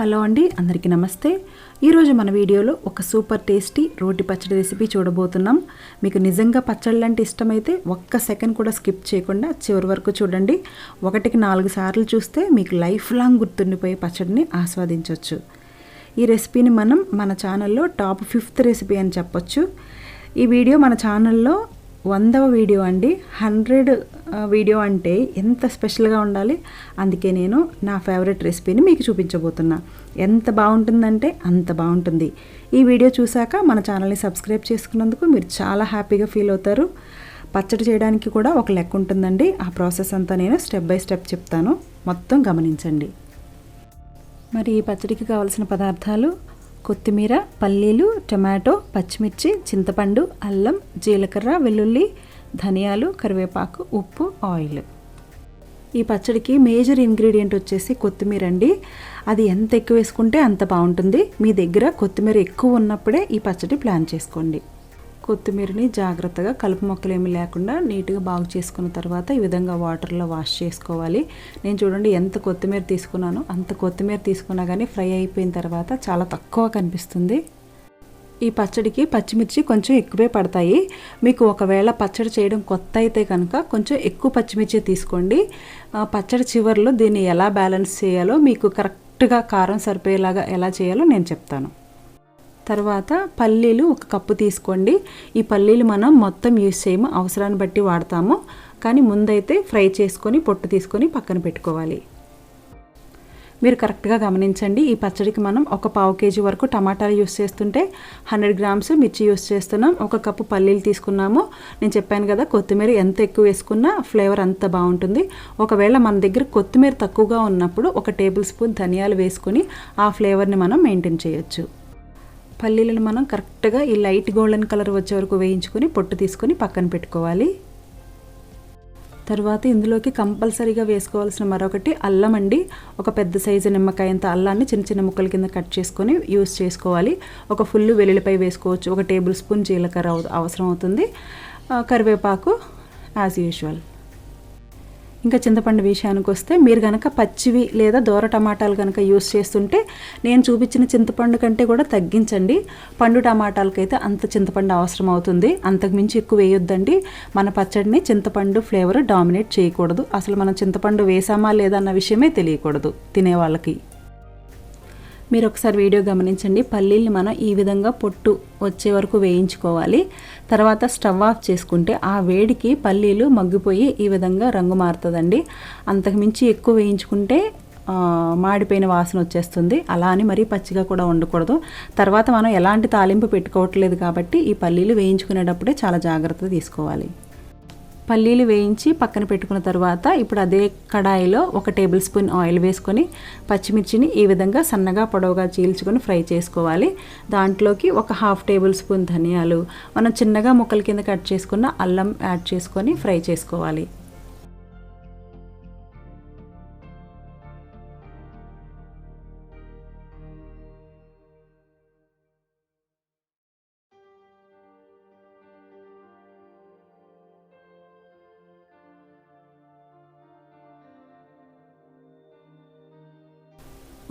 Hello అండి, అందరికీ నమస్తే. ఈరోజు మన వీడియోలో ఒక సూపర్ టేస్టీ రోటి పచ్చడి రెసిపీ చూడబోతున్నాం. మీకు నిజంగా పచ్చళ్ళు అంటే ఇష్టమైతే ఒక్క సెకండ్ కూడా స్కిప్ చేయకుండా చివరి వరకు చూడండి. 1-4 సార్లు చూస్తే మీకు లైఫ్ లాంగ్ గుర్తుండిపోయే పచ్చడిని ఆస్వాదించవచ్చు. ఈ రెసిపీని మనం మన ఛానల్లో టాప్ 5th రెసిపీ అని చెప్పొచ్చు. ఈ వీడియో మన ఛానల్లో 100వ వీడియో అండి. 100 వీడియో అంటే ఎంత స్పెషల్గా ఉండాలి. అందుకే నేను నా ఫేవరెట్ రెసిపీని మీకు చూపించబోతున్నా. ఎంత బాగుంటుందంటే అంత బాగుంటుంది. ఈ వీడియో చూశాక మన ఛానల్ని సబ్స్క్రైబ్ చేసుకున్నందుకు మీరు చాలా హ్యాపీగా ఫీల్ అవుతారు. పచ్చడి చేయడానికి కూడా ఒక లెక్క ఉంటుందండి. ఆ ప్రాసెస్ అంతా నేను స్టెప్ బై స్టెప్ చెప్తాను, మొత్తం గమనించండి. మరి ఈ పచ్చడికి కావాల్సిన పదార్థాలు: కొత్తిమీర, పల్లీలు, టమాటో, పచ్చిమిర్చి, చింతపండు, అల్లం, జీలకర్ర, వెల్లుల్లి, ధనియాలు, కరివేపాకు, ఉప్పు, ఆయిల్. ఈ పచ్చడికి మేజర్ ఇంగ్రీడియంట్ వచ్చేసి కొత్తిమీర అండి. అది ఎంత ఎక్కువ వేసుకుంటే అంత బాగుంటుంది. మీ దగ్గర కొత్తిమీర ఎక్కువ ఉన్నప్పుడే ఈ పచ్చడి ప్లాన్ చేసుకోండి. కొత్తిమీరని జాగ్రత్తగా కలుపు మొక్కలు ఏమీ లేకుండా నీట్గా బాగు చేసుకున్న తర్వాత ఈ విధంగా వాటర్లో వాష్ చేసుకోవాలి. నేను చూడండి ఎంత కొత్తిమీర తీసుకున్నానో అంత కొత్తిమీర తీసుకున్నా కానీ ఫ్రై అయిపోయిన తర్వాత చాలా తక్కువ కనిపిస్తుంది. ఈ పచ్చడికి పచ్చిమిర్చి కొంచెం ఎక్కువే పడతాయి. మీకు ఒకవేళ పచ్చడి చేయడం కొత్త అయితే కనుక కొంచెం ఎక్కువ పచ్చిమిర్చి తీసుకోండి. పచ్చడి చివరిలో దీన్ని ఎలా బ్యాలెన్స్ చేయాలో, మీకు కరెక్ట్గా కారం సరిపోయేలాగా ఎలా చేయాలో నేను చెప్తాను. తర్వాత పల్లీలు 1 కప్పు తీసుకోండి. ఈ పల్లీలు మనం మొత్తం యూజ్ చేయము, అవసరాన్ని బట్టి వాడతాము. కానీ ముందైతే ఫ్రై చేసుకొని పొట్టు తీసుకొని పక్కన పెట్టుకోవాలి. మీరు కరెక్ట్గా గమనించండి. ఈ పచ్చడికి మనం 1 పావు కేజీ వరకు టమాటాలు యూస్ చేస్తుంటే 100 గ్రామ్స్ మిర్చి యూస్ చేస్తున్నాం. 1 కప్పు పల్లీలు తీసుకున్నాము. నేను చెప్పాను కదా, కొత్తిమీర ఎంత ఎక్కువ వేసుకున్నా ఫ్లేవర్ అంత బాగుంటుంది. ఒకవేళ మన దగ్గర కొత్తిమీర తక్కువగా ఉన్నప్పుడు 1 టేబుల్ స్పూన్ ధనియాలు వేసుకొని ఆ ఫ్లేవర్ని మనం మెయింటైన్ చేయొచ్చు. పల్లీలను మనం కరెక్ట్గా ఈ లైట్ గోల్డెన్ కలర్ వచ్చే వరకు వేయించుకొని పొట్టు తీసుకొని పక్కన పెట్టుకోవాలి. తర్వాత ఇందులోకి కంపల్సరీగా వేసుకోవాల్సిన మరొకటి అల్లం అండి. 1 పెద్ద సైజు నిమ్మకాయంత అల్లాన్ని చిన్న చిన్న ముక్కల కింద కట్ చేసుకొని యూస్ చేసుకోవాలి. 1 ఫుల్ వెల్లుల్లిపాయ వేసుకోవచ్చు. 1 టేబుల్ స్పూన్ జీలకర్ర అవసరం అవుతుంది. కరివేపాకు యాజ్ యూజువల్. ఇంకా చింతపండు విషయానికి వస్తే, మీరు కనుక పచ్చివి లేదా దూర టమాటాలు కనుక యూస్ చేస్తుంటే నేను చూపించిన చింతపండు కంటే కూడా తగ్గించండి. పండు టమాటాలకైతే అంత చింతపండు అవసరం అవుతుంది. అంతకుమించి ఎక్కువ వేయొద్దండి. మన పచ్చడిని చింతపండు ఫ్లేవర్ డామినేట్ చేయకూడదు. అసలు మనం చింతపండు వేసామా లేదా అన్న విషయమే తెలియకూడదు తినేవాళ్ళకి. మీరు ఒకసారి వీడియో గమనించండి. పల్లీల్ని మనం ఈ విధంగా పొట్టు వచ్చే వరకు వేయించుకోవాలి. తర్వాత స్టవ్ ఆఫ్ చేసుకుంటే ఆ వేడికి పల్లీలు మగ్గిపోయి ఈ విధంగా రంగు మారుతుందండి. అంతకుమించి ఎక్కువ వేయించుకుంటే మాడిపోయిన వాసన వచ్చేస్తుంది. అలా అని మరీ పచ్చిగా కూడా ఉండకూడదు. తర్వాత మనం ఎలాంటి తాలింపు పెట్టుకోవట్లేదు కాబట్టి ఈ పల్లీలు వేయించుకునేటప్పుడే చాలా జాగ్రత్త తీసుకోవాలి. పల్లీలు వేయించి పక్కన పెట్టుకున్న తర్వాత ఇప్పుడు అదే కడాయిలో 1 టేబుల్ స్పూన్ ఆయిల్ వేసుకొని పచ్చిమిర్చిని ఈ విధంగా సన్నగా పొడవుగా చీల్చుకొని ఫ్రై చేసుకోవాలి. దాంట్లోకి 1/2 టేబుల్ స్పూన్ ధనియాలు, మనం చిన్నగా ముక్కల కింద కట్ చేసుకున్న అల్లం యాడ్ చేసుకొని ఫ్రై చేసుకోవాలి.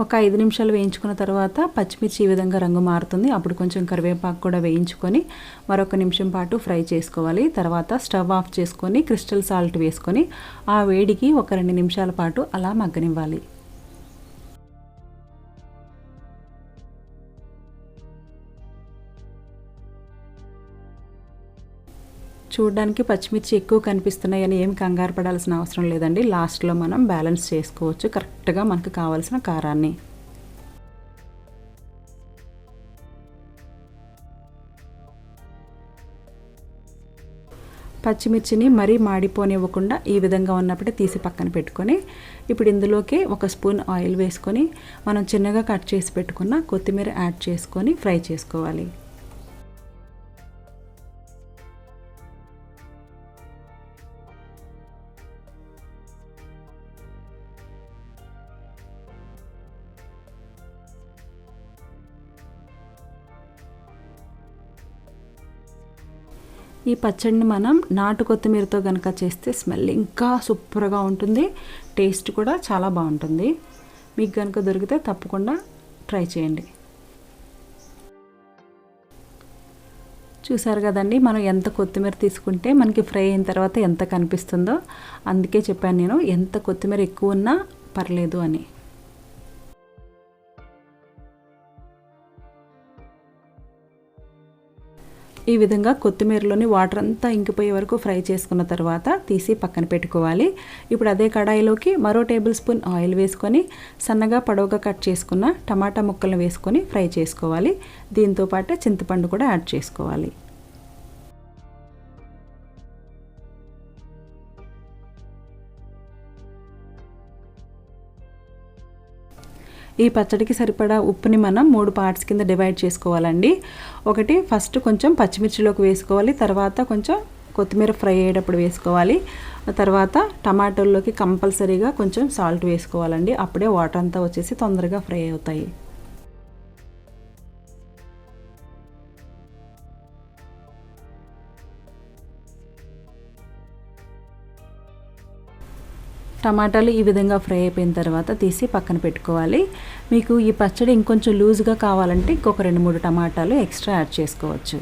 ఒక 5 నిమిషాలు వేయించుకున్న తర్వాత పచ్చిమిర్చి ఈ విధంగా రంగు మారుతుంది. అప్పుడు కొంచెం కరివేపాకు కూడా వేయించుకొని మరొక నిమిషం పాటు ఫ్రై చేసుకోవాలి. తర్వాత స్టవ్ ఆఫ్ చేసుకొని క్రిస్టల్ సాల్ట్ వేసుకొని ఆ వేడికి ఒక 2 నిమిషాల పాటు అలా మగ్గనివ్వాలి. చూడడానికి పచ్చిమిర్చి ఎక్కువ కనిపిస్తున్నాయని ఏం కంగారు పడాల్సిన అవసరం లేదండి. లాస్ట్లో మనం బ్యాలెన్స్ చేసుకోవచ్చు కరెక్ట్గా మనకు కావాల్సిన కారాన్ని. పచ్చిమిర్చిని మరీ మాడిపోనివ్వకుండా ఈ విధంగా ఉన్నప్పుడే తీసి పక్కన పెట్టుకొని ఇప్పుడు ఇందులోకి 1 స్పూన్ ఆయిల్ వేసుకొని మనం చిన్నగా కట్ చేసి పెట్టుకున్న కొత్తిమీర యాడ్ చేసుకొని ఫ్రై చేసుకోవాలి. ఈ పచ్చడిని మనం నాటు కొత్తిమీరతో కనుక చేస్తే స్మెల్ ఇంకా సూపర్గా ఉంటుంది. టేస్ట్ కూడా చాలా బాగుంటుంది. మీకు కనుక దొరికితే తప్పకుండా ట్రై చేయండి. చూసారు కదండి, మనం ఎంత కొత్తిమీర తీసుకుంటే మనకి ఫ్రై అయిన తర్వాత ఎంత కనిపిస్తుందో. అందుకే చెప్పాను నేను, ఎంత కొత్తిమీర ఎక్కువ ఉన్నా పర్లేదు అని. ఈ విధంగా కొత్తిమీరలోని వాటర్ అంతా ఇంకిపోయే వరకు ఫ్రై చేసుకున్న తర్వాత తీసి పక్కన పెట్టుకోవాలి. ఇప్పుడు అదే కడాయిలోకి మరో టేబుల్ స్పూన్ ఆయిల్ వేసుకొని సన్నగా పొడవుగా కట్ చేసుకున్న టమాటా ముక్కలను వేసుకొని ఫ్రై చేసుకోవాలి. దీంతో పాటు చింతపండు కూడా యాడ్ చేసుకోవాలి. ఈ పచ్చడికి సరిపడా ఉప్పుని మనం 3 పార్ట్స్ కింద డివైడ్ చేసుకోవాలండి. ఒకటి ఫస్ట్ కొంచెం పచ్చిమిర్చిలోకి వేసుకోవాలి, తర్వాత కొంచెం కొత్తిమీర ఫ్రై అయ్యేటప్పుడు వేసుకోవాలి, తర్వాత టమాటోల్లోకి కంపల్సరీగా కొంచెం సాల్ట్ వేసుకోవాలండి. అప్పుడే వాటర్ అంతా వచ్చేసి తొందరగా ఫ్రై అవుతాయి. టమాటాలు ఈ విధంగా ఫ్రై అయిపోయిన తర్వాత తీసి పక్కన పెట్టుకోవాలి. మీకు ఈ పచ్చడి ఇంకొంచెం లూజ్గా కావాలంటే ఇంకొక 2-3 టమాటాలు ఎక్స్ట్రా యాడ్ చేసుకోవచ్చు.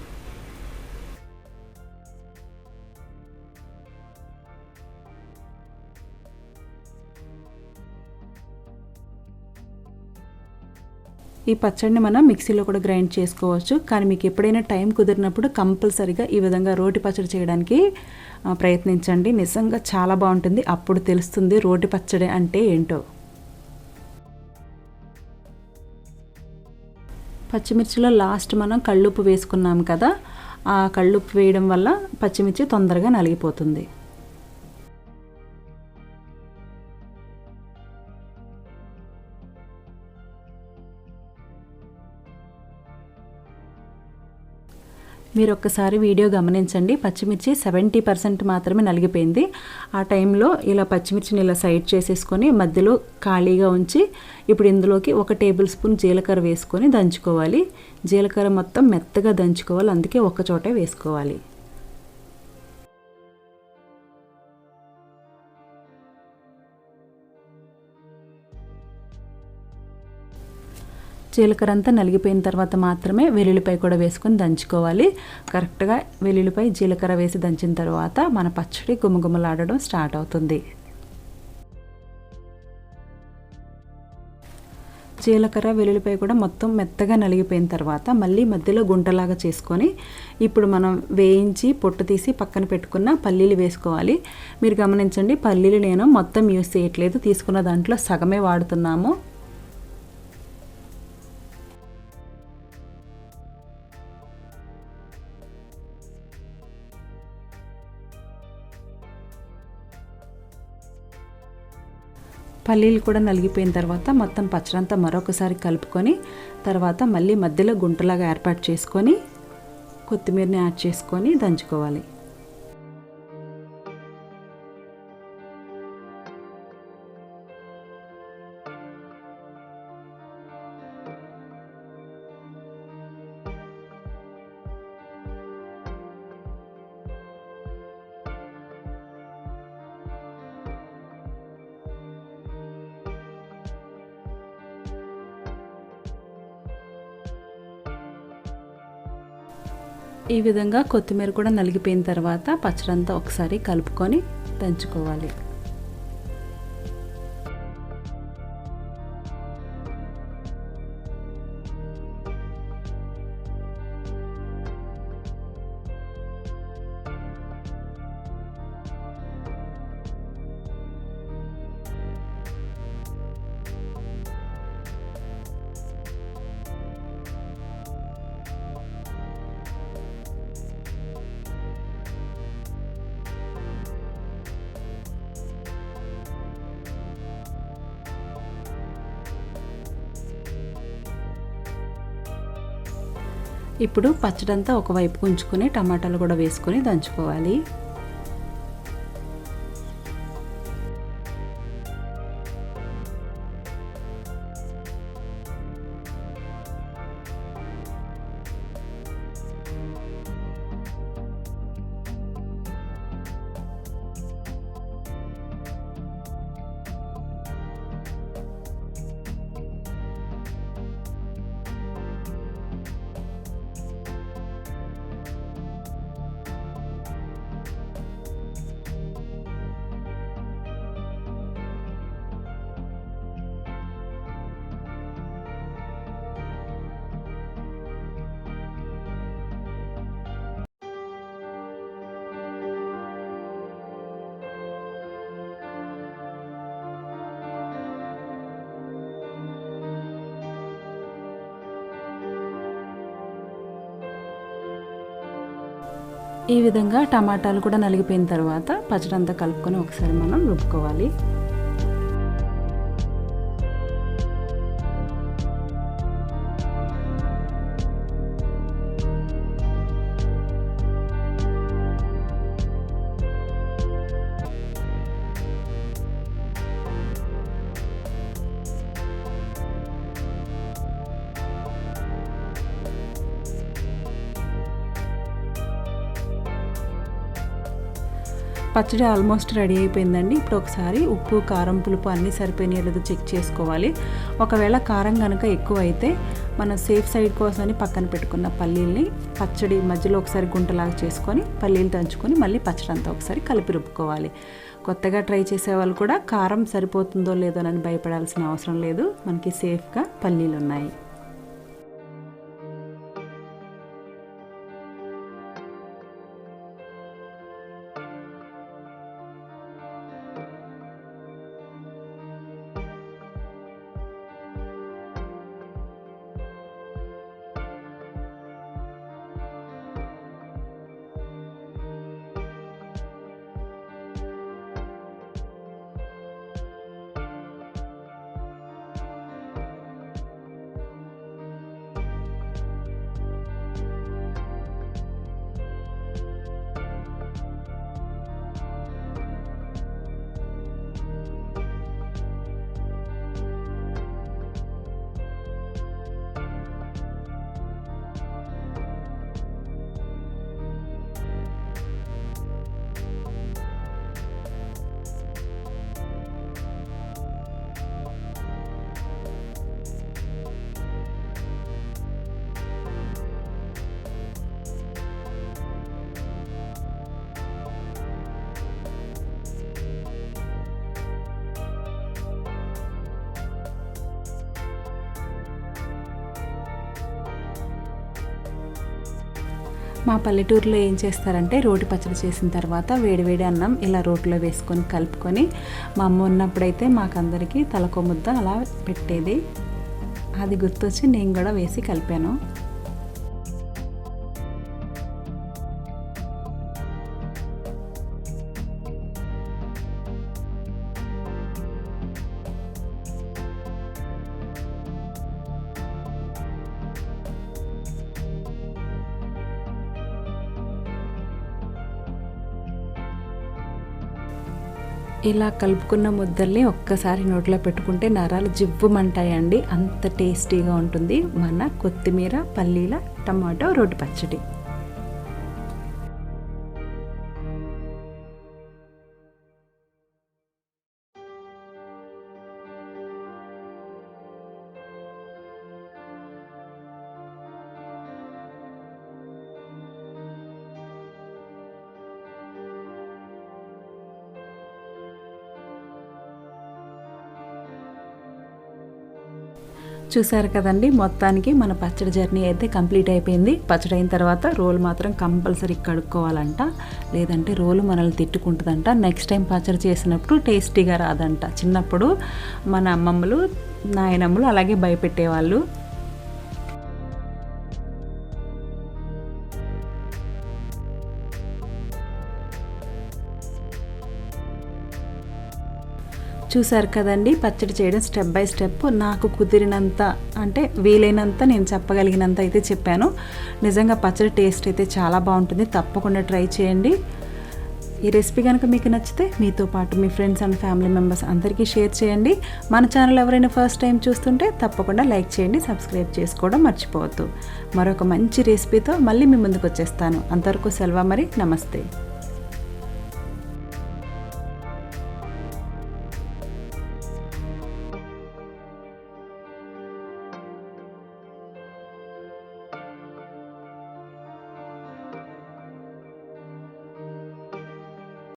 ఈ పచ్చడిని మనం మిక్సీలో కూడా గ్రైండ్ చేసుకోవచ్చు. కానీ మీకు ఎప్పుడైనా టైం కుదిరినప్పుడు కంపల్సరీగా ఈ విధంగా రోటి పచ్చడి చేయడానికి ప్రయత్నించండి. నిజంగా చాలా బాగుంటుంది. అప్పుడు తెలుస్తుంది రోటి పచ్చడి అంటే ఏంటో. పచ్చిమిర్చిలో లాస్ట్ మనం కళ్ళుప్పు వేసుకున్నాం కదా, ఆ కళ్ళుప్పు వేయడం వల్ల పచ్చిమిర్చి తొందరగా నలిగిపోతుంది. మీరు ఒక్కసారి వీడియో గమనించండి, పచ్చిమిర్చి 70% మాత్రమే నలిగిపోయింది. ఆ టైంలో ఇలా పచ్చిమిర్చిని ఇలా సైడ్ చేసేసుకొని మధ్యలో ఖాళీగా ఉంచి ఇప్పుడు ఇందులోకి 1 టేబుల్ స్పూన్ జీలకర్ర వేసుకొని దంచుకోవాలి. జీలకర్ర మొత్తం మెత్తగా దంచుకోవాలి, అందుకే ఒక చోటే వేసుకోవాలి. జీలకర్ర అంతా నలిగిపోయిన తర్వాత మాత్రమే వెల్లుల్లిపాయ కూడా వేసుకొని దంచుకోవాలి. కరెక్ట్గా వెల్లుల్లిపాయ జీలకర్ర వేసి దంచిన తర్వాత మన పచ్చడి గుమగుమలాడడం స్టార్ట్ అవుతుంది. జీలకర్ర వెల్లుల్లిపాయ కూడా మొత్తం మెత్తగా నలిగిపోయిన తర్వాత మళ్ళీ మధ్యలో గుంటలాగా చేసుకొని ఇప్పుడు మనం వేయించి పొట్టు తీసి పక్కన పెట్టుకున్న పల్లీలు వేసుకోవాలి. మీరు గమనించండి, పల్లీలు నేను మొత్తం యూస్ చేయట్లేదు, తీసుకున్న దాంట్లో సగమే వాడుతున్నాము. పల్లీలు కూడా నలిగిపోయిన తర్వాత మొత్తం పచ్చడంతా మరొకసారి కలుపుకొని తర్వాత మళ్ళీ మధ్యలో గుంటలాగా ఏర్పాటు చేసుకొని కొత్తిమీరని యాడ్ చేసుకొని దంచుకోవాలి. ఈ విధంగా కొత్తిమీర కూడా నలిగిపోయిన తర్వాత పచ్చడంతా ఒకసారి కలుపుకొని దంచుకోవాలి. ఇప్పుడు పచ్చడంతా ఒకవైపు ఉంచుకొని టమాటాలు కూడా వేసుకొని దంచుకోవాలి. ఈ విధంగా టమాటాలు కూడా నలిగిపోయిన తర్వాత పచ్చడి అంతా కలుపుకొని ఒకసారి మనం రుబ్బుకోవాలి. పచ్చడి ఆల్మోస్ట్ రెడీ అయిపోయిందండి. ఇప్పుడు ఒకసారి ఉప్పు, కారం, పులుపు అన్నీ సరిపోయినాయో లేదో చెక్ చేసుకోవాలి. ఒకవేళ కారం కనుక ఎక్కువ అయితే మనం సేఫ్ సైడ్ కోసమని పక్కన పెట్టుకున్న పల్లీల్ని పచ్చడి మధ్యలో ఒకసారి గుంటలాగా చేసుకొని పల్లీలు దంచుకొని మళ్ళీ పచ్చడి అంతా ఒకసారి కలిపి రుబ్బుకోవాలి. కొత్తగా ట్రై చేసే వాళ్ళు కూడా కారం సరిపోతుందో లేదో అని భయపడాల్సిన అవసరం లేదు. మనకి సేఫ్గా పల్లీలు ఉన్నాయి. మా పల్లెటూరులో ఏం చేస్తారంటే రోటి పచ్చడి చేసిన తర్వాత వేడివేడి అన్నం ఇలా రోటిలో వేసుకొని కలుపుకొని మా అమ్మ ఉన్నప్పుడైతే మాకందరికీ తలకో ముద్ద అలా పెట్టేది. అది గుర్తొచ్చి నేను కూడా వేసి కలిపాను. ఇలా కలుపుకున్న ముద్దల్ని ఒక్కసారి నోట్లో పెట్టుకుంటే నరాలు జివ్వుమంటాయండి. అంత టేస్టీగా ఉంటుంది మన కొత్తిమీర, పల్లీల, టమాటో రోటి పచ్చడి. చూసారు కదండి, మొత్తానికి మన పచ్చడి జర్నీ అయితే కంప్లీట్ అయిపోయింది. పచ్చడి అయిన తర్వాత రోలు మాత్రం కంపల్సరీ కడుక్కోవాలంట, లేదంటే రోలు మనల్ని తిట్టుకుంటుందంట. నెక్స్ట్ టైం పచ్చడి చేసినప్పుడు టేస్టీగా రాదంట. చిన్నప్పుడు మన అమ్మమ్మలు, నాయనమ్మలు అలాగే భయపెట్టేవాళ్ళు. చూసారు కదండి, పచ్చడి చేయడం స్టెప్ బై స్టెప్ నాకు కుదిరినంత, అంటే వీలైనంత నేను చెప్పగలిగినంత అయితే చెప్పాను. నిజంగా పచ్చడి టేస్ట్ అయితే చాలా బాగుంటుంది. తప్పకుండా ట్రై చేయండి. ఈ రెసిపీ కనుక మీకు నచ్చితే మీతో పాటు మీ ఫ్రెండ్స్ అండ్ ఫ్యామిలీ మెంబర్స్ అందరికీ షేర్ చేయండి. మన ఛానల్ ఎవరైనా ఫస్ట్ టైం చూస్తుంటే తప్పకుండా లైక్ చేయండి, సబ్స్క్రైబ్ చేసుకోవడం మర్చిపోవద్దు. మరొక మంచి రెసిపీతో మళ్ళీ మీ ముందుకు వచ్చేస్తాను. అంతవరకు సెలవు, మరి నమస్తే.